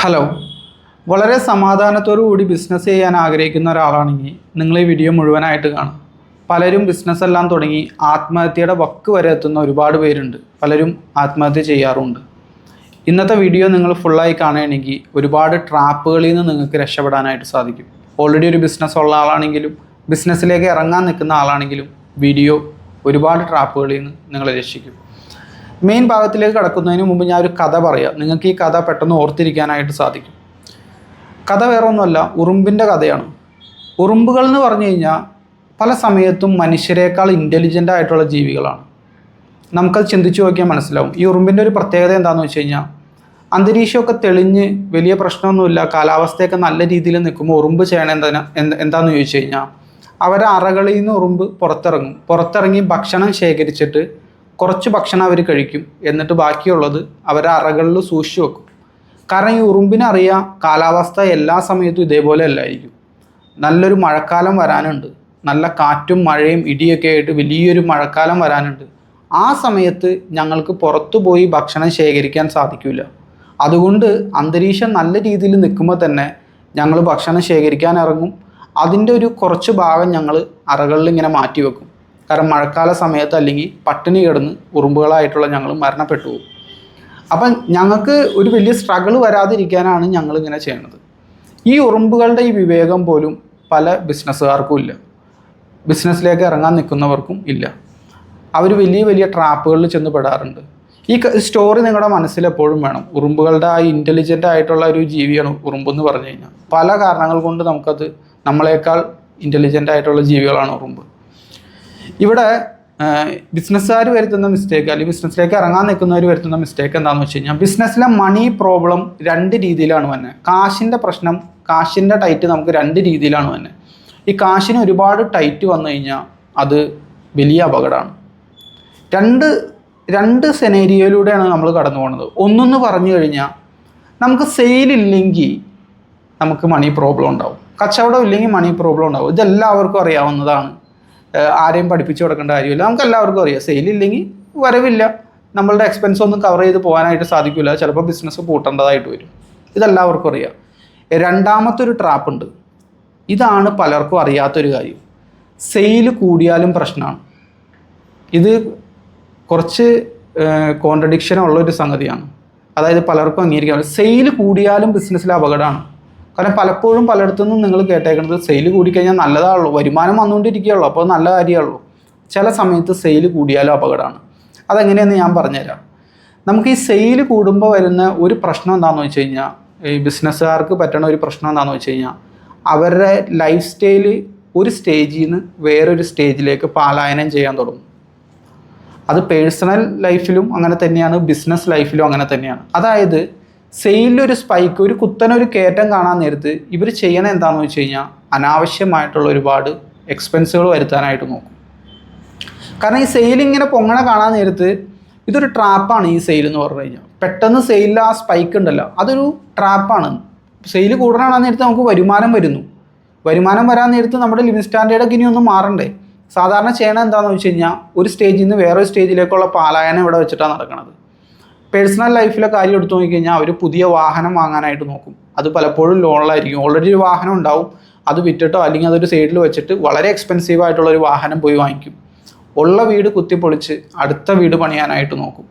Hello, വളരെ സമാധാനത്തോടു കൂടി business ചെയ്യാൻ ആഗ്രഹിക്കുന്ന ഒരാളാണെങ്കിൽ നിങ്ങൾ ഈ വീഡിയോ മുഴുവനായിട്ട് കാണും. പലരും ബിസിനസ് എല്ലാം തുടങ്ങി ആത്മഹത്യയുടെ വക്ക് വരെ എത്തുന്ന ഒരുപാട് പേരുണ്ട്. പലരും ആത്മഹത്യ ചെയ്യാറുണ്ട്. ഇന്നത്തെ വീഡിയോ നിങ്ങൾ ഫുള്ളായി കാണുകയാണെങ്കിൽ ഒരുപാട് ട്രാപ്പുകളിൽ നിന്ന് നിങ്ങൾക്ക് രക്ഷപ്പെടാനായിട്ട് സാധിക്കും. ഓൾറെഡി ഒരു ബിസിനസ് ഉള്ള ആളാണെങ്കിലും ബിസിനസ്സിലേക്ക് ഇറങ്ങാൻ നിൽക്കുന്ന ആളാണെങ്കിലും വീഡിയോ ഒരുപാട് ട്രാപ്പുകളിൽ നിന്ന് നിങ്ങളെ രക്ഷിക്കും. മെയിൻ ഭാഗത്തിലേക്ക് കടക്കുന്നതിന് മുമ്പ് ഞാൻ ഒരു കഥ പറയാം. നിങ്ങൾക്ക് ഈ കഥ പെട്ടെന്ന് ഓർത്തിരിക്കാനായിട്ട് സാധിക്കും. കഥ വേറെ ഒന്നുമല്ല, ഉറുമ്പിൻ്റെ കഥയാണ്. ഉറുമ്പുകൾ എന്ന് പറഞ്ഞു കഴിഞ്ഞാൽ പല സമയത്തും മനുഷ്യരെക്കാൾ ഇൻ്റലിജൻ്റ് ആയിട്ടുള്ള ജീവികളാണ്. നമുക്കത് ചിന്തിച്ച് നോക്കിയാൽ മനസ്സിലാവും. ഈ ഉറുമ്പിൻ്റെ ഒരു പ്രത്യേകത എന്താണെന്ന് വെച്ച് കഴിഞ്ഞാൽ, അന്തരീക്ഷമൊക്കെ തെളിഞ്ഞ് വലിയ പ്രശ്നമൊന്നുമില്ല, കാലാവസ്ഥയൊക്കെ നല്ല രീതിയിൽ നിൽക്കുമ്പോൾ ഉറുമ്പ് ചെയ്യണ എന്താണെന്ന് ചോദിച്ചു കഴിഞ്ഞാൽ, അവരെ അറകളിൽ നിന്ന് ഉറുമ്പ് പുറത്തിറങ്ങി ഭക്ഷണം ശേഖരിച്ചിട്ട് കുറച്ച് ഭക്ഷണം അവർ കഴിക്കും. എന്നിട്ട് ബാക്കിയുള്ളത് അവരെ അറകളിൽ സൂക്ഷിച്ചു വെക്കും. കാരണം ഈ ഉറുമ്പിനറിയാം കാലാവസ്ഥ എല്ലാ സമയത്തും ഇതേപോലെ അല്ലായിരിക്കും. നല്ലൊരു മഴക്കാലം വരാനുണ്ട്, നല്ല കാറ്റും മഴയും ഇടിയൊക്കെ ആയിട്ട് വലിയൊരു മഴക്കാലം വരാനുണ്ട്. ആ സമയത്ത് ഞങ്ങൾക്ക് പുറത്തു പോയി ഭക്ഷണം ശേഖരിക്കാൻ സാധിക്കില്ല. അതുകൊണ്ട് അന്തരീക്ഷം നല്ല രീതിയിൽ നിൽക്കുമ്പോൾ തന്നെ ഞങ്ങൾ ഭക്ഷണം ശേഖരിക്കാൻ ഇറങ്ങും. അതിൻ്റെ ഒരു കുറച്ച് ഭാഗം ഞങ്ങൾ അറകളിൽ ഇങ്ങനെ മാറ്റി വെക്കും. കാരണം മഴക്കാല സമയത്ത് അല്ലെങ്കിൽ പട്ടിണി കിടന്ന് ഉറുമ്പുകളായിട്ടുള്ള ഞങ്ങൾ മരണപ്പെട്ടു പോകും. അപ്പം ഞങ്ങൾക്ക് ഒരു വലിയ സ്ട്രഗിൾ വരാതിരിക്കാനാണ് ഞങ്ങളിങ്ങനെ ചെയ്യുന്നത്. ഈ ഉറുമ്പുകളുടെ ഈ വിവേകം പോലും പല ബിസിനസ്സുകാർക്കും ഇല്ല, ബിസിനസ്സിലേക്ക് ഇറങ്ങാൻ നിൽക്കുന്നവർക്കും ഇല്ല. അവർ വലിയ വലിയ ട്രാപ്പുകളിൽ ചെന്ന് പെടാറുണ്ട്. ഈ സ്റ്റോറി നിങ്ങളുടെ മനസ്സിലെപ്പോഴും വേണം. ഉറുമ്പുകളുടെ ആ ഇൻ്റലിജൻ്റ് ആയിട്ടുള്ള ഒരു ജീവിയാണ് ഉറുമ്പെന്ന് പറഞ്ഞു കഴിഞ്ഞാൽ. പല കാരണങ്ങൾ കൊണ്ട് നമുക്കത് നമ്മളെക്കാൾ ഇൻ്റലിജൻ്റ് ആയിട്ടുള്ള ജീവികളാണ് ഉറുമ്പ്. ഇവിടെ ബിസിനസ്സുകാർ വരുത്തുന്ന മിസ്റ്റേക്ക്, അല്ലെങ്കിൽ ബിസിനസ്സിലേക്ക് ഇറങ്ങാൻ നിൽക്കുന്നവർ വരുത്തുന്ന മിസ്റ്റേക്ക് എന്താണെന്ന് വെച്ച് കഴിഞ്ഞാൽ, ബിസിനസ്സിലെ മണി പ്രോബ്ലം രണ്ട് രീതിയിലാണ് വന്നത്. കാശിൻ്റെ പ്രശ്നം, കാശിൻ്റെ ടൈറ്റ് നമുക്ക് രണ്ട് രീതിയിലാണ് വന്നത്. ഈ കാശിന് ഒരുപാട് ടൈറ്റ് വന്നു കഴിഞ്ഞാൽ അത് വലിയ അപകടമാണ്. രണ്ട് സെനേരിയോയിലൂടെയാണ് നമ്മൾ കടന്നു പോകുന്നത്. ഒന്നെന്ന് പറഞ്ഞു കഴിഞ്ഞാൽ, നമുക്ക് സെയിലില്ലെങ്കിൽ നമുക്ക് മണി പ്രോബ്ലം ഉണ്ടാവും, കച്ചവടം ഇല്ലെങ്കിൽ മണി പ്രോബ്ലം ഉണ്ടാവും. ഇതെല്ലാവർക്കും അറിയാവുന്നതാണ്, ആരെയും പഠിപ്പിച്ചു കൊടുക്കേണ്ട കാര്യമില്ല. നമുക്ക് എല്ലാവർക്കും അറിയാം, സെയിലില്ലെങ്കിൽ വരവില്ല, നമ്മളുടെ എക്സ്പെൻസ് ഒന്നും കവർ ചെയ്ത് പോകാനായിട്ട് സാധിക്കില്ല, ചിലപ്പോൾ ബിസിനസ് പൂട്ടേണ്ടതായിട്ട് വരും. ഇതെല്ലാവർക്കും അറിയാം. രണ്ടാമത്തെ ഒരു ട്രാപ്പ് ഉണ്ട്. ഇതാണ് പലർക്കും അറിയാത്തൊരു കാര്യം. സെയിൽ കൂടിയാലും പ്രശ്നമാണ്. ഇത് കുറച്ച് കോൺട്രഡിക്ഷനുള്ളൊരു സംഗതിയാണ്. അതായത് പലർക്കും അംഗീകരിക്കാൻ, സെയിൽ കൂടിയാലും ബിസിനസ്സിൽ അപകടമാണ്. കാരണം പലപ്പോഴും പലയിടത്തുനിന്നും നിങ്ങൾ കേട്ടേക്കുന്നത് സെയിൽ കൂടിക്കഴിഞ്ഞാൽ നല്ലതാണല്ലോ, വരുമാനം വന്നുകൊണ്ടിരിക്കുകയുള്ളൂ, അപ്പോൾ നല്ല കാര്യമുള്ളൂ. ചില സമയത്ത് സെയിൽ കൂടിയാലും അപകടമാണ്. അതെങ്ങനെയെന്ന് ഞാൻ പറഞ്ഞുതരാം. നമുക്ക് ഈ സെയിൽ കൂടുമ്പോൾ വരുന്ന ഒരു പ്രശ്നം എന്താണെന്ന് വെച്ച് കഴിഞ്ഞാൽ, ഈ ബിസിനസ്സുകാർക്ക് പറ്റുന്ന ഒരു പ്രശ്നം എന്താണെന്ന് വെച്ച് കഴിഞ്ഞാൽ, അവരുടെ ലൈഫ് സ്റ്റൈല് ഒരു സ്റ്റേജിൽ നിന്ന് വേറൊരു സ്റ്റേജിലേക്ക് പലായനം ചെയ്യാൻ തുടങ്ങും. അത് പേഴ്സണൽ ലൈഫിലും അങ്ങനെ തന്നെയാണ്, ബിസിനസ് ലൈഫിലും അങ്ങനെ തന്നെയാണ്. അതായത് സെയിലൊരു സ്പൈക്ക്, ഒരു കുത്തനൊരു കയറ്റം കാണാൻ നേരത്ത് ഇവർ ചെയ്യണ എന്താണെന്ന് വെച്ച് കഴിഞ്ഞാൽ, അനാവശ്യമായിട്ടുള്ള ഒരുപാട് എക്സ്പെൻസുകൾ വരുത്താനായിട്ട് നോക്കും. കാരണം ഈ സെയിലിങ്ങനെ പൊങ്ങണ കാണാൻ നേരത്ത് ഇതൊരു ട്രാപ്പാണ്. ഈ സെയിൽ എന്ന് പറഞ്ഞു കഴിഞ്ഞാൽ പെട്ടെന്ന് സെയിലിൽ ആ സ്പൈക്ക് ഉണ്ടല്ലോ, അതൊരു ട്രാപ്പാണ്. സെയിൽ കൂടണ നേരത്ത് നമുക്ക് വരുമാനം വരുന്നു. വരുമാനം വരാൻ നേരത്ത് നമ്മുടെ ലിവിങ് സ്റ്റാൻഡേർഡൊക്കെ ഇനി ഒന്നും മാറണ്ടേ. സാധാരണ ചെയ്യണത് എന്താണെന്ന് വെച്ച് കഴിഞ്ഞാൽ, ഒരു സ്റ്റേജിൽ നിന്ന് വേറൊരു സ്റ്റേജിലേക്കുള്ള പാലായനം ഇവിടെ വെച്ചിട്ടാണ് നടക്കുന്നത്. പേഴ്സണൽ ലൈഫിലെ കാര്യം എടുത്തു നോക്കിക്കഴിഞ്ഞാൽ, അവർ പുതിയ വാഹനം വാങ്ങാനായിട്ട് നോക്കും. അത് പലപ്പോഴും ലോണിലായിരിക്കും. ഓൾറെഡി ഒരു വാഹനം ഉണ്ടാവും, അത് വിറ്റിട്ടോ അല്ലെങ്കിൽ അതൊരു സൈഡിൽ വെച്ചിട്ട് വളരെ എക്സ്പെൻസീവ് ആയിട്ടുള്ളൊരു വാഹനം പോയി വാങ്ങിക്കും. ഉള്ള വീട് കുത്തിപ്പൊളിച്ച് അടുത്ത വീട് പണിയാനായിട്ട് നോക്കും.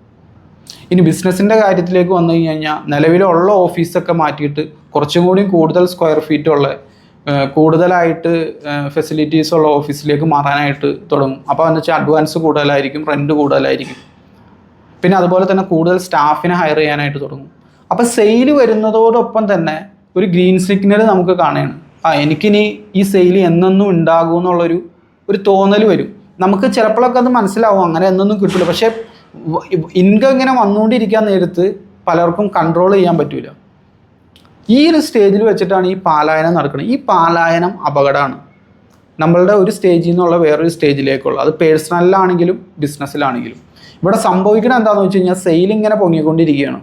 ഇനി ബിസിനസ്സിൻ്റെ കാര്യത്തിലേക്ക് വന്നു കഴിഞ്ഞാൽ, നിലവിലുള്ള ഓഫീസൊക്കെ മാറ്റിയിട്ട് കുറച്ചും കൂടി കൂടുതൽ സ്ക്വയർ ഫീറ്റുള്ള, കൂടുതലായിട്ട് ഫെസിലിറ്റീസ് ഉള്ള ഓഫീസിലേക്ക് മാറാനായിട്ട് തുടങ്ങും. അപ്പോൾ എന്ന് വെച്ചാൽ അഡ്വാൻസ് കൂടുതലായിരിക്കും, റെൻറ്റ് കൂടുതലായിരിക്കും. പിന്നെ അതുപോലെ തന്നെ കൂടുതൽ സ്റ്റാഫിനെ ഹയർ ചെയ്യാനായിട്ട് തുടങ്ങും. അപ്പോൾ സെയിൽ വരുന്നതോടൊപ്പം തന്നെ ഒരു ഗ്രീൻ സിഗ്നൽ നമുക്ക് കാണുകയാണ്. എനിക്കിനി ഈ സെയിൽ എന്നെന്നും ഉണ്ടാകും എന്നുള്ളൊരു തോന്നൽ വരും. നമുക്ക് ചിലപ്പോഴൊക്കെ അത് മനസ്സിലാവും, അങ്ങനെ എന്നൊന്നും കിട്ടില്ല. പക്ഷേ ഇൻകം ഇങ്ങനെ വന്നുകൊണ്ടിരിക്കാൻ നേരത്ത് പലർക്കും കൺട്രോൾ ചെയ്യാൻ പറ്റില്ല. ഈ ഒരു സ്റ്റേജിൽ വെച്ചിട്ടാണ് ഈ പാലായനം നടക്കുന്നത്. ഈ പാലായനം അപകടമാണ്. നമ്മളുടെ ഒരു സ്റ്റേജിൽ നിന്നുള്ള വേറൊരു സ്റ്റേജിലേക്കുള്ള, അത് പേഴ്സണലിലാണെങ്കിലും ബിസിനസ്സിലാണെങ്കിലും. ഇവിടെ സംഭവിക്കുന്നത് എന്താണെന്ന് വെച്ച് കഴിഞ്ഞാൽ, സെയിൽ ഇങ്ങനെ പൊങ്ങിക്കൊണ്ടിരിക്കുകയാണ്,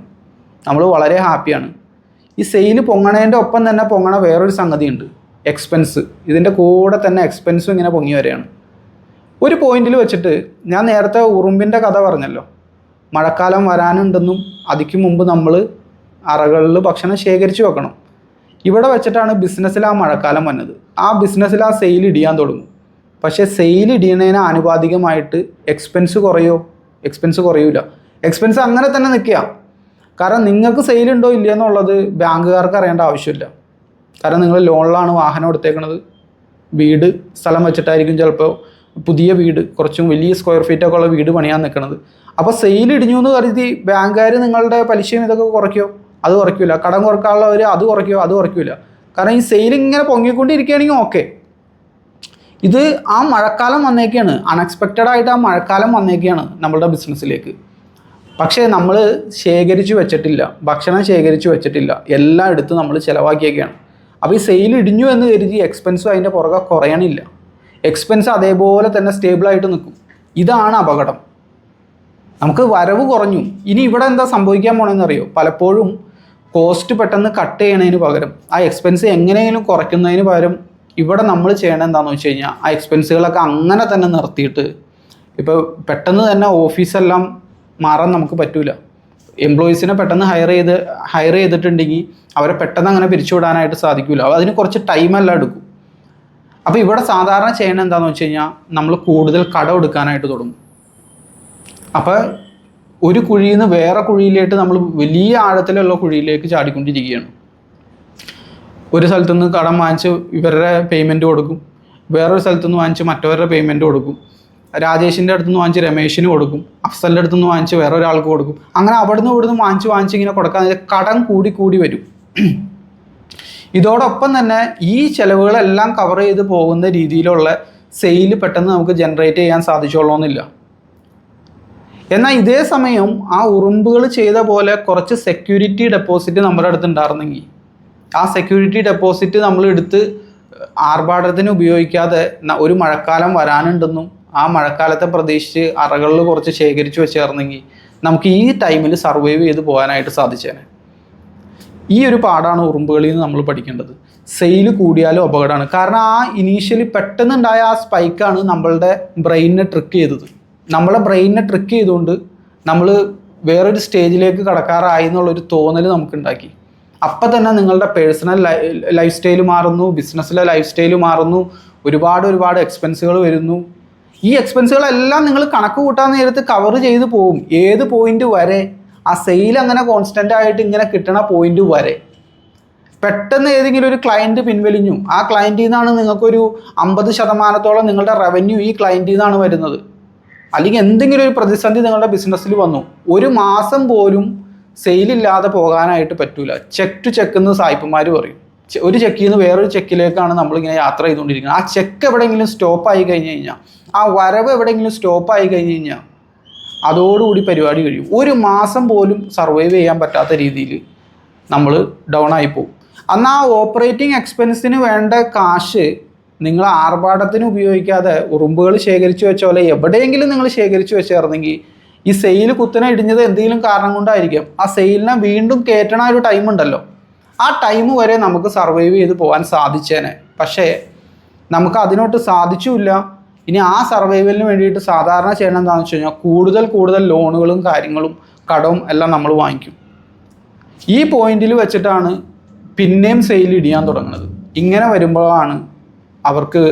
നമ്മൾ വളരെ ഹാപ്പിയാണ്. ഈ സെയിൽ പൊങ്ങണതിൻ്റെ ഒപ്പം തന്നെ പൊങ്ങണ വേറൊരു സംഗതിയുണ്ട്, എക്സ്പെൻസ്. ഇതിൻ്റെ കൂടെ തന്നെ എക്സ്പെൻസും ഇങ്ങനെ പൊങ്ങി വരികയാണ്. ഒരു പോയിന്റിൽ വെച്ചിട്ട് ഞാൻ നേരത്തെ ഉറുമ്പിൻ്റെ കഥ പറഞ്ഞല്ലോ, മഴക്കാലം വരാനുണ്ടെന്നും അതിക്ക് മുമ്പ് നമ്മൾ അറകളിൽ ഭക്ഷണം ശേഖരിച്ച് വെക്കണം. ഇവിടെ വെച്ചിട്ടാണ് ബിസിനസ്സിൽ ആ മഴക്കാലം വന്നത്. ആ ബിസിനസ്സിൽ ആ സെയിൽ ഇടിയാൻ തുടങ്ങും. പക്ഷേ സെയിൽ ഇടിയുന്നതിന് ആനുപാതികമായിട്ട് എക്സ്പെൻസ് കുറയൂല. എക്സ്പെൻസ് അങ്ങനെ തന്നെ നിൽക്കുക. കാരണം നിങ്ങൾക്ക് സെയിലുണ്ടോ ഇല്ലയെന്നുള്ളത് ബാങ്കുകാർക്ക് അറിയേണ്ട ആവശ്യമില്ല. കാരണം നിങ്ങൾ ലോണിലാണ് വാഹനം എടുത്തേക്കുന്നത്, വീട് സ്ഥലം വെച്ചിട്ടായിരിക്കും ചിലപ്പോൾ പുതിയ വീട്, കുറച്ചും വലിയ സ്ക്വയർ ഫീറ്റൊക്കെ ഉള്ള വീട് പണിയാൻ നിൽക്കുന്നത്. അപ്പോൾ സെയിൽ ഇടിഞ്ഞു എന്ന് കരുതി ബാങ്കുകാർ നിങ്ങളുടെ പലിശയും ഇതൊക്കെ കുറയ്ക്കുമോ? അത് കുറയ്ക്കില്ല. കടം കുറക്കാനുള്ളവർ അത് കുറയ്ക്കില്ല. കാരണം ഈ സെയിൽ ഇങ്ങനെ പൊങ്ങിക്കൊണ്ടിരിക്കുകയാണെങ്കിൽ ഓക്കെ. ഇത് ആ മഴക്കാലം വന്നേക്കാണ്, അൺഎക്സ്പെക്റ്റഡ് ആയിട്ട് ആ മഴക്കാലം വന്നേക്കാണ് നമ്മളുടെ ബിസിനസ്സിലേക്ക്. പക്ഷേ നമ്മൾ ഭക്ഷണം ശേഖരിച്ച് വെച്ചിട്ടില്ല, എല്ലാം എടുത്ത് നമ്മൾ ചിലവാക്കിയൊക്കെയാണ്. അപ്പോൾ ഈ സെയിൽ ഇടിഞ്ഞു എന്ന് കരുതി എക്സ്പെൻസും അതിൻ്റെ പുറകെ കുറയണില്ല. എക്സ്പെൻസ് അതേപോലെ തന്നെ സ്റ്റേബിളായിട്ട് നിൽക്കും. ഇതാണ് അപകടം. നമുക്ക് വരവ് കുറഞ്ഞു, ഇനി ഇവിടെ എന്താ സംഭവിക്കാൻ പോകണമെന്ന് അറിയോ? പലപ്പോഴും കോസ്റ്റ് പെട്ടെന്ന് കട്ട് ചെയ്യണതിന് പകരം ആ എക്സ്പെൻസ് എങ്ങനെയെങ്കിലും കുറയ്ക്കുന്നതിന് പകരം ഇവിടെ നമ്മൾ ചെയ്യണത് എന്താണെന്ന് വെച്ച് കഴിഞ്ഞാൽ ആ എക്സ്പെൻസുകളൊക്കെ അങ്ങനെ തന്നെ നിർത്തിയിട്ട്, ഇപ്പോൾ പെട്ടെന്ന് തന്നെ ഓഫീസെല്ലാം മാറാൻ നമുക്ക് പറ്റില്ല. എംപ്ലോയീസിനെ പെട്ടെന്ന് ഹയർ ചെയ്തിട്ടുണ്ടെങ്കിൽ അവരെ പെട്ടെന്ന് അങ്ങനെ പിരിച്ചുവിടാനായിട്ട് സാധിക്കില്ല. അതിന് കുറച്ച് ടൈമെല്ലാം എടുക്കും. അപ്പോൾ ഇവിടെ സാധാരണ ചെയ്യണത് എന്താണെന്ന് വെച്ച് കഴിഞ്ഞാൽ നമ്മൾ കൂടുതൽ കടം എടുക്കാനായിട്ട് തുടങ്ങും. അപ്പോൾ ഒരു കുഴിയിൽ നിന്ന് വേറെ കുഴിയിലേക്ക് നമ്മൾ വലിയ ആഴത്തിലുള്ള കുഴിയിലേക്ക് ചാടിക്കൊണ്ടിരിക്കുകയാണ്. ഒരു സ്ഥലത്തുനിന്ന് കടം വാങ്ങിച്ച് ഇവരുടെ പേയ്മെൻറ്റ് കൊടുക്കും, വേറൊരു സ്ഥലത്തുനിന്ന് വാങ്ങിച്ച് മറ്റവരുടെ പേയ്മെൻറ്റ് കൊടുക്കും, രാജേഷിൻ്റെ അടുത്തുനിന്ന് വാങ്ങിച്ച് രമേശിന് കൊടുക്കും, അഫ്സലിൻ്റെ അടുത്തുനിന്ന് വാങ്ങിച്ച് വേറെ ഒരാൾക്ക് കൊടുക്കും. അങ്ങനെ അവിടുന്ന് ഇവിടുന്ന് വാങ്ങിച്ച് ഇങ്ങനെ കൊടുക്കാൻ കടം കൂടി വരും. ഇതോടൊപ്പം തന്നെ ഈ ചിലവുകളെല്ലാം കവർ ചെയ്ത് പോകുന്ന രീതിയിലുള്ള സെയിൽ പെട്ടെന്ന് നമുക്ക് ജനറേറ്റ് ചെയ്യാൻ സാധിച്ചോളണമെന്നില്ല. എന്നാൽ ഇതേ സമയം ആ ഉറുമ്പുകൾ ചെയ്ത പോലെ കുറച്ച് സെക്യൂരിറ്റി ഡെപ്പോസിറ്റ് നമ്മുടെ അടുത്ത് ഉണ്ടായിരുന്നെങ്കിൽ, ആ സെക്യൂരിറ്റി ഡെപ്പോസിറ്റ് നമ്മൾ എടുത്ത് ആർഭാടത്തിന് ഉപയോഗിക്കാതെ ഒരു മഴക്കാലം വരാനുണ്ടെന്നും ആ മഴക്കാലത്തെ പ്രതീക്ഷിച്ച് അറകളിൽ കുറച്ച് ശേഖരിച്ച് വെച്ചേർന്നെങ്കിൽ നമുക്ക് ഈ ടൈമിൽ സർവൈവ് ചെയ്ത് പോകാനായിട്ട് സാധിച്ചേനെ. ഈ ഒരു പാടാണ് ഉറുമ്പുകളിൽ നിന്ന് നമ്മൾ പഠിക്കേണ്ടത്. സെയിൽ കൂടിയാലും അപകടമാണ്. കാരണം ആ ഇനീഷ്യലി പെട്ടെന്നുണ്ടായ ആ സ്പൈക്കാണ് നമ്മളുടെ ബ്രെയിനിനെ ട്രിക്ക് ചെയ്തത്. നമ്മളെ ബ്രെയിനിനെ ട്രിക്ക് ചെയ്തുകൊണ്ട് നമ്മൾ വേറൊരു സ്റ്റേജിലേക്ക് കടക്കാറായി എന്നുള്ളൊരു തോന്നൽ നമുക്കുണ്ടാക്കി. അപ്പം തന്നെ നിങ്ങളുടെ പേഴ്സണൽ ലൈഫ് സ്റ്റൈൽ മാറുന്നു, ബിസിനസ്സിലെ ലൈഫ് സ്റ്റൈൽ മാറുന്നു, ഒരുപാട് എക്സ്പെൻസുകൾ വരുന്നു. ഈ എക്സ്പെൻസുകളെല്ലാം നിങ്ങൾ കണക്ക് കൂട്ടാൻ നേരത്ത് കവർ ചെയ്ത് പോകും. ഏത് പോയിന്റ് വരെ? ആ സെയിൽ അങ്ങനെ കോൺസ്റ്റൻ്റ് ആയിട്ട് ഇങ്ങനെ കിട്ടണ പോയിന്റ് വരെ. പെട്ടെന്ന് ഏതെങ്കിലും ഒരു ക്ലയൻറ്റ് പിൻവലിഞ്ഞു, ആ ക്ലയൻറ്റിൽ നിന്നാണ് നിങ്ങൾക്കൊരു 50% നിങ്ങളുടെ റവന്യൂ ഈ ക്ലയൻറ്റിൽ നിന്നാണ് വരുന്നത്. അല്ലെങ്കിൽ എന്തെങ്കിലും ഒരു പ്രതിസന്ധി നിങ്ങളുടെ ബിസിനസ്സിൽ വന്നു, ഒരു മാസം പോലും സെയിലില്ലാതെ പോകാനായിട്ട് പറ്റൂല. ചെക്ക് ടു ചെക്ക് എന്ന് സായിപ്പന്മാർ പറയും. ഒരു ചെക്കിൽ നിന്ന് വേറൊരു ചെക്കിലേക്കാണ് നമ്മളിങ്ങനെ യാത്ര ചെയ്തുകൊണ്ടിരിക്കുന്നത്. ആ ചെക്ക് എവിടെയെങ്കിലും സ്റ്റോപ്പായി കഴിഞ്ഞ് കഴിഞ്ഞാൽ, ആ വരവ് എവിടെയെങ്കിലും സ്റ്റോപ്പായി കഴിഞ്ഞ് കഴിഞ്ഞാൽ അതോടുകൂടി പരിപാടി കഴിയും. ഒരു മാസം പോലും സർവൈവ് ചെയ്യാൻ പറ്റാത്ത രീതിയിൽ നമ്മൾ ഡൗൺ ആയി പോകും. അന്ന് ആ ഓപ്പറേറ്റിംഗ് എക്സ്പെൻസിന് വേണ്ട കാശ് നിങ്ങൾ ആർഭാടത്തിന് ഉപയോഗിക്കാതെ ഉറുമ്പുകൾ ശേഖരിച്ച് വെച്ച പോലെ എവിടെയെങ്കിലും നിങ്ങൾ ശേഖരിച്ച് വെച്ചേർന്നെങ്കിൽ ഈ സെയിൽ കുത്തനെ ഇടിഞ്ഞത് എന്തെങ്കിലും കാരണം കൊണ്ടായിരിക്കാം. ആ സെയിലിനെ വീണ്ടും കയറ്റണ ഒരു ടൈം ഉണ്ടല്ലോ, ആ ടൈം വരെ നമുക്ക് സർവൈവ് ചെയ്ത് പോകാൻ സാധിച്ചേനെ. പക്ഷേ നമുക്ക് അതിനോട്ട് സാധിച്ചില്ല. ഇനി ആ സർവൈവലിന് വേണ്ടിയിട്ട് സാധാരണ ചെയ്യണം എന്താണെന്ന് വെച്ച് കഴിഞ്ഞാൽ കൂടുതൽ ലോണുകളും കാര്യങ്ങളും കടവും എല്ലാം നമ്മൾ വാങ്ങിക്കും. ഈ പോയിന്റിൽ വെച്ചിട്ടാണ് പിന്നെയും സെയിൽ ഇടിയാൻ തുടങ്ങുന്നത്. ഇങ്ങനെ വരുമ്പോഴാണ് അവർക്ക്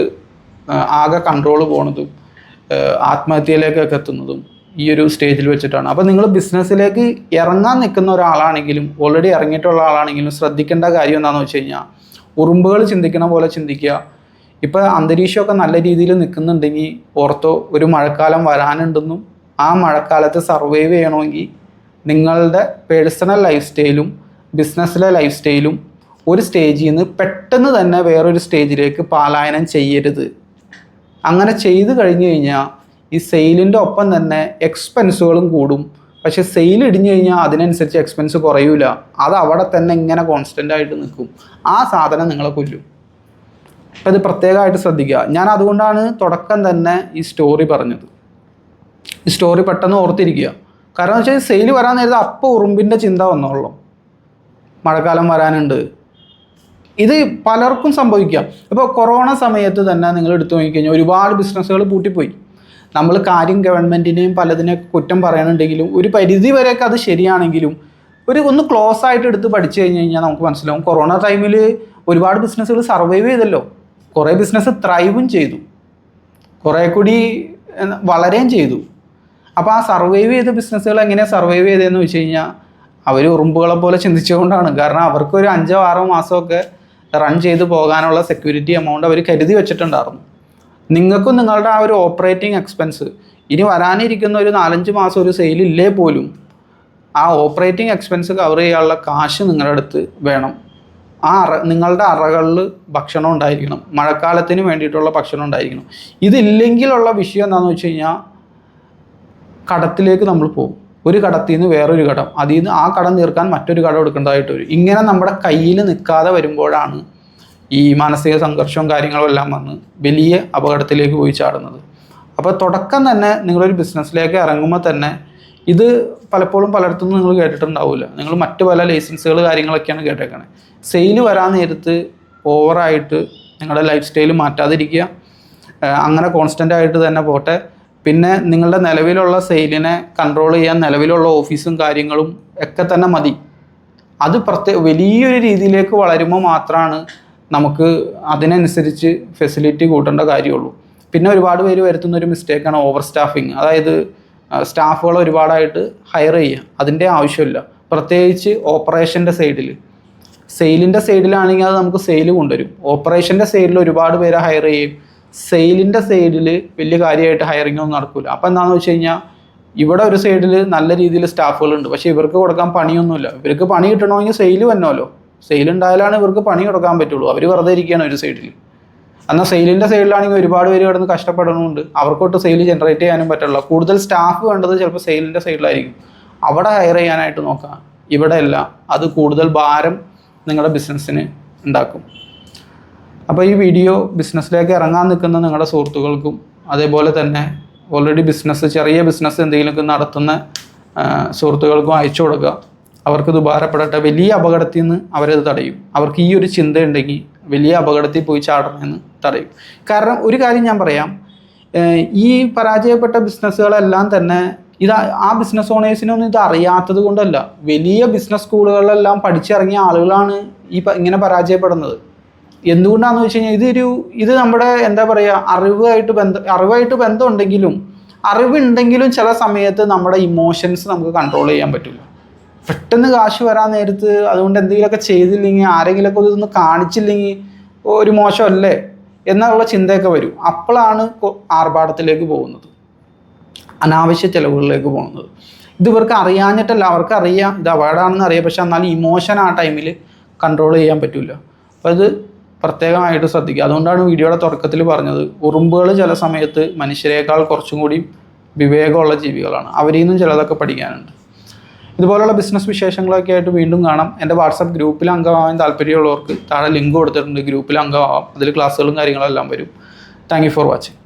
ആകെ കൺട്രോൾ പോണതും ആത്മഹത്യയിലേക്കൊക്കെ എത്തുന്നതും ഈ ഒരു സ്റ്റേജിൽ വെച്ചിട്ടാണ്. അപ്പോൾ നിങ്ങൾ ബിസിനസ്സിലേക്ക് ഇറങ്ങാൻ നിൽക്കുന്ന ഒരാളാണെങ്കിലും ഓൾറെഡി ഇറങ്ങിയിട്ടുള്ള ആളാണെങ്കിലും ശ്രദ്ധിക്കേണ്ട കാര്യം എന്താണെന്ന് വെച്ച് കഴിഞ്ഞാൽ, ഉറുമ്പുകൾ ചിന്തിക്കണ പോലെ ചിന്തിക്കുക. ഇപ്പോൾ അന്തരീക്ഷമൊക്കെ നല്ല രീതിയിൽ നിൽക്കുന്നുണ്ടെങ്കിൽ ഓർത്തോ, ഒരു മഴക്കാലം വരാനുണ്ടെന്നും ആ മഴക്കാലത്ത് സർവൈവ് ചെയ്യണമെങ്കിൽ നിങ്ങളുടെ പേഴ്സണൽ ലൈഫ് സ്റ്റൈലും ബിസിനസ്സിലെ ലൈഫ് സ്റ്റൈലും ഒരു സ്റ്റേജിൽ നിന്ന് പെട്ടെന്ന് തന്നെ വേറൊരു സ്റ്റേജിലേക്ക് പലായനം ചെയ്യരുത്. അങ്ങനെ ചെയ്തു കഴിഞ്ഞു കഴിഞ്ഞാൽ ഈ സെയിലിൻ്റെ ഒപ്പം തന്നെ എക്സ്പെൻസുകളും കൂടും. പക്ഷേ സെയിൽ ഇടിഞ്ഞു കഴിഞ്ഞാൽ അതിനനുസരിച്ച് എക്സ്പെൻസ് കുറയൂല. അത് അവിടെ തന്നെ ഇങ്ങനെ കോൺസ്റ്റൻ്റ് ആയിട്ട് നിൽക്കും. ആ സാധനം നിങ്ങളെ കൊല്ലും. അപ്പം ഇത് പ്രത്യേകമായിട്ട് ശ്രദ്ധിക്കുക. ഞാൻ അതുകൊണ്ടാണ് തുടക്കം തന്നെ ഈ സ്റ്റോറി പറഞ്ഞത്. ഈ സ്റ്റോറി പെട്ടെന്ന് ഓർത്തിരിക്കുക. കാരണം എന്ന് വെച്ചാൽ സെയിൽ വരാൻ നേരത്തെ അപ്പോൾ ഉറുമ്പിൻ്റെ ചിന്ത വന്നോളൂ, മഴക്കാലം വരാനുണ്ട്. ഇത് പലർക്കും സംഭവിക്കാം. ഇപ്പോൾ കൊറോണ സമയത്ത് തന്നെ നിങ്ങൾ എടുത്തു നോക്കിക്കഴിഞ്ഞാൽ ഒരുപാട് ബിസിനസ്സുകൾ പൂട്ടിപ്പോയി. നമ്മൾ കാര്യം ഗവൺമെൻറ്റിനെയും പലതിനെയൊക്കെ കുറ്റം പറയാനുണ്ടെങ്കിലും ഒരു പരിധി വരെയൊക്കെ അത് ശരിയാണെങ്കിലും ഒന്ന് ക്ലോസ് ആയിട്ട് എടുത്ത് പഠിച്ചു കഴിഞ്ഞ് കഴിഞ്ഞാൽ നമുക്ക് മനസ്സിലാവും. കൊറോണ ടൈമിൽ ഒരുപാട് ബിസിനസ്സുകൾ സർവൈവ് ചെയ്തല്ലോ, കുറേ ബിസിനസ് ത്രൈവും ചെയ്തു, കുറേ കൂടി വളരെയും ചെയ്തു. അപ്പോൾ ആ സർവൈവ് ചെയ്ത ബിസിനസ്സുകൾ എങ്ങനെയാണ് സർവൈവ് ചെയ്തതെന്ന് വെച്ച് കഴിഞ്ഞാൽ അവർ ഉറുമ്പുകളെ പോലെ ചിന്തിച്ചുകൊണ്ടാണ്. കാരണം അവർക്ക് ഒരു 5-6 മാസമൊക്കെ റൺ ചെയ്ത് പോകാനുള്ള സെക്യൂരിറ്റി എമൗണ്ട് അവർ കരുതി വെച്ചിട്ടുണ്ടായിരുന്നു. നിങ്ങൾക്കും നിങ്ങളുടെ ആ ഒരു ഓപ്പറേറ്റിംഗ് എക്സ്പെൻസ് ഇനി വരാനിരിക്കുന്ന ഒരു 4-5 മാസം ഒരു സെയിലില്ലേ പോലും ആ ഓപ്പറേറ്റിംഗ് എക്സ്പെൻസ് കവർ ചെയ്യാനുള്ള കാശ് നിങ്ങളുടെ അടുത്ത് വേണം. നിങ്ങളുടെ അറകളിൽ ഭക്ഷണം ഉണ്ടായിരിക്കണം, മഴക്കാലത്തിന് വേണ്ടിയിട്ടുള്ള ഭക്ഷണം ഉണ്ടായിരിക്കണം. ഇതില്ലെങ്കിലുള്ള വിഷയം എന്താണെന്ന് വെച്ച് കഴിഞ്ഞാൽ കടത്തിലേക്ക് നമ്മൾ പോകും. ഒരു കടത്തിൽ നിന്ന് വേറൊരു കടം, അതിൽ നിന്ന് ആ കടം തീർക്കാൻ മറ്റൊരു കടം എടുക്കേണ്ടതായിട്ട് വരും. ഇങ്ങനെ നമ്മുടെ കയ്യിൽ നിൽക്കാതെ വരുമ്പോഴാണ് ഈ മാനസിക സംഘർഷവും കാര്യങ്ങളും എല്ലാം വന്ന് വലിയ അപകടത്തിലേക്ക് പോയി ചാടുന്നത്. അപ്പോൾ തുടക്കം തന്നെ നിങ്ങളൊരു ബിസിനസ്സിലേക്ക് ഇറങ്ങുമ്പോൾ തന്നെ ഇത് പലപ്പോഴും പലയിടത്തുനിന്നും നിങ്ങൾ കേട്ടിട്ടുണ്ടാവില്ല. നിങ്ങൾ മറ്റ് പല ലൈസൻസുകൾ കാര്യങ്ങളൊക്കെയാണ് കേട്ടേക്കണേ. സെയിൽ വരാൻ നേരത്ത് ഓവറായിട്ട് നിങ്ങളുടെ ലൈഫ് സ്റ്റൈൽ മാറ്റാതിരിക്കുക, അങ്ങനെ കോൺസ്റ്റൻ്റ് ആയിട്ട് തന്നെ പോട്ടെ. പിന്നെ നിങ്ങളുടെ നിലവിലുള്ള സെയിലിനെ കൺട്രോൾ ചെയ്യാൻ നിലവിലുള്ള ഓഫീസും കാര്യങ്ങളും ഒക്കെ തന്നെ മതി. അത് വലിയൊരു രീതിയിലേക്ക് വളരുമ്പോൾ മാത്രമാണ് നമുക്ക് അതിനനുസരിച്ച് ഫെസിലിറ്റി കൂട്ടേണ്ട കാര്യമുള്ളൂ. പിന്നെ ഒരുപാട് പേര് വരുത്തുന്നൊരു മിസ്റ്റേക്കാണ് ഓവർ സ്റ്റാഫിങ്. അതായത് സ്റ്റാഫുകൾ ഒരുപാടായിട്ട് ഹയർ ചെയ്യുക, അതിൻ്റെ ആവശ്യമില്ല. പ്രത്യേകിച്ച് ഓപ്പറേഷൻ്റെ സൈഡിൽ. സെയിലിൻ്റെ സൈഡിലാണെങ്കിൽ അത് നമുക്ക് സെയിൽ കൊണ്ടുവരും. ഓപ്പറേഷൻ്റെ സൈഡിൽ ഒരുപാട് പേരെ ഹയർ ചെയ്യും. സെയിലിൻ്റെ സൈഡിൽ വലിയ കാര്യമായിട്ട് ഹയറിംഗ് ഒന്നും നടക്കില്ല. അപ്പോൾ എന്താണെന്ന് വെച്ച് കഴിഞ്ഞാൽ ഇവിടെ ഒരു സൈഡിൽ നല്ല രീതിയിൽ സ്റ്റാഫുകളുണ്ട്, പക്ഷേ ഇവർക്ക് കൊടുക്കാൻ പണിയൊന്നുമില്ല. ഇവർക്ക് പണി കിട്ടണമെങ്കിൽ സെയിൽ വന്നല്ലോ, സെയിൽ ഉണ്ടായാലാണ് ഇവർക്ക് പണി കൊടുക്കാൻ പറ്റുള്ളൂ. അവർ വെറുതെ ഇരിക്കുകയാണ് ഒരു സൈഡിൽ. എന്നാൽ സെയിലിൻ്റെ സൈഡിലാണെങ്കിൽ ഒരുപാട് പേര് കിടന്ന് കഷ്ടപ്പെടണമുണ്ട്, അവർക്കൊട്ട് സെയിൽ ജനറേറ്റ് ചെയ്യാനും പറ്റില്ല. കൂടുതൽ സ്റ്റാഫ് വേണ്ടത് ചിലപ്പോൾ സെയിലിൻ്റെ സൈഡിലായിരിക്കും. അവിടെ ഹയർ ചെയ്യാനായിട്ട് നോക്കാം, ഇവിടെ അല്ല. അത് കൂടുതൽ ഭാരം നിങ്ങളുടെ ബിസിനസ്സിന് ഉണ്ടാക്കും. അപ്പോൾ ഈ വീഡിയോ ബിസിനസ്സിലേക്ക് ഇറങ്ങാൻ നിൽക്കുന്ന നിങ്ങളുടെ സുഹൃത്തുക്കൾക്കും അതേപോലെ തന്നെ ഓൾറെഡി ചെറിയ ബിസിനസ് എന്തെങ്കിലുമൊക്കെ നടത്തുന്ന സുഹൃത്തുക്കൾക്കും അയച്ചു കൊടുക്കുക. അവർക്കിത് ഉപകാരപ്പെടട്ടെ. വലിയ അപകടത്തിൽ നിന്ന് അവരത് തടയും. അവർക്ക് ഈ ഒരു ചിന്തയുണ്ടെങ്കിൽ വലിയ അപകടത്തിൽ പോയി ചാടണമെന്ന് തടയും. കാരണം ഒരു കാര്യം ഞാൻ പറയാം, ഈ പരാജയപ്പെട്ട ബിസിനസ്സുകളെല്ലാം തന്നെ ആ ബിസിനസ് ഓണേഴ്സിനൊന്നും ഇത് അറിയാത്തത് കൊണ്ടല്ല. വലിയ ബിസിനസ് സ്കൂളുകളിലെല്ലാം പഠിച്ചിറങ്ങിയ ആളുകളാണ് ഇങ്ങനെ പരാജയപ്പെടുന്നത്. എന്തുകൊണ്ടാണെന്ന് വെച്ച് കഴിഞ്ഞാൽ ഇത് നമ്മുടെ എന്താ പറയുക, അറിവായിട്ട് ബന്ധമുണ്ടെങ്കിലും അറിവുണ്ടെങ്കിലും ചില സമയത്ത് നമ്മുടെ ഇമോഷൻസ് നമുക്ക് കൺട്രോൾ ചെയ്യാൻ പറ്റില്ല. പെട്ടെന്ന് കാശ് വരാൻ നേരത്ത് അതുകൊണ്ട് എന്തെങ്കിലുമൊക്കെ ചെയ്തില്ലെങ്കിൽ, ആരെങ്കിലുമൊക്കെ ഇതൊന്ന് കാണിച്ചില്ലെങ്കിൽ ഒരു മോശമല്ലേ എന്നുള്ള ചിന്തയൊക്കെ വരും. അപ്പോഴാണ് ആർഭാടത്തിലേക്ക് പോകുന്നത്, അനാവശ്യ ചിലവുകളിലേക്ക് പോകുന്നത്. ഇത് ഇവർക്ക് അറിയാഞ്ഞിട്ടല്ല, അവർക്ക് അറിയാം ഇത് അപകടമാണെന്ന് അറിയാം, പക്ഷെ എന്നാലും ഇമോഷൻ ആ ടൈമിൽ കൺട്രോൾ ചെയ്യാൻ പറ്റില്ല. അപ്പോൾ അത് പ്രത്യേകമായിട്ട് ശ്രദ്ധിക്കുക. അതുകൊണ്ടാണ് വീഡിയോയുടെ തുടക്കത്തിൽ പറഞ്ഞത്, ഉറുമ്പുകൾ ചില സമയത്ത് മനുഷ്യരെക്കാൾ കുറച്ചും കൂടി വിവേകമുള്ള ജീവികളാണ്. അവരിൽ നിന്നും ചിലതൊക്കെ പഠിക്കാനുണ്ട്. ഇതുപോലുള്ള ബിസിനസ് വിശേഷങ്ങളൊക്കെ ആയിട്ട് വീണ്ടും കാണാം. എൻ്റെ വാട്സപ്പ് ഗ്രൂപ്പിൽ അംഗമാവാൻ താല്പര്യമുള്ളവർക്ക് താഴെ ലിങ്ക് കൊടുത്തിട്ടുണ്ട്, ഗ്രൂപ്പിൽ അംഗമാവാം. അതിൽ ക്ലാസ്സുകളും കാര്യങ്ങളെല്ലാം വരും. Thank you for watching.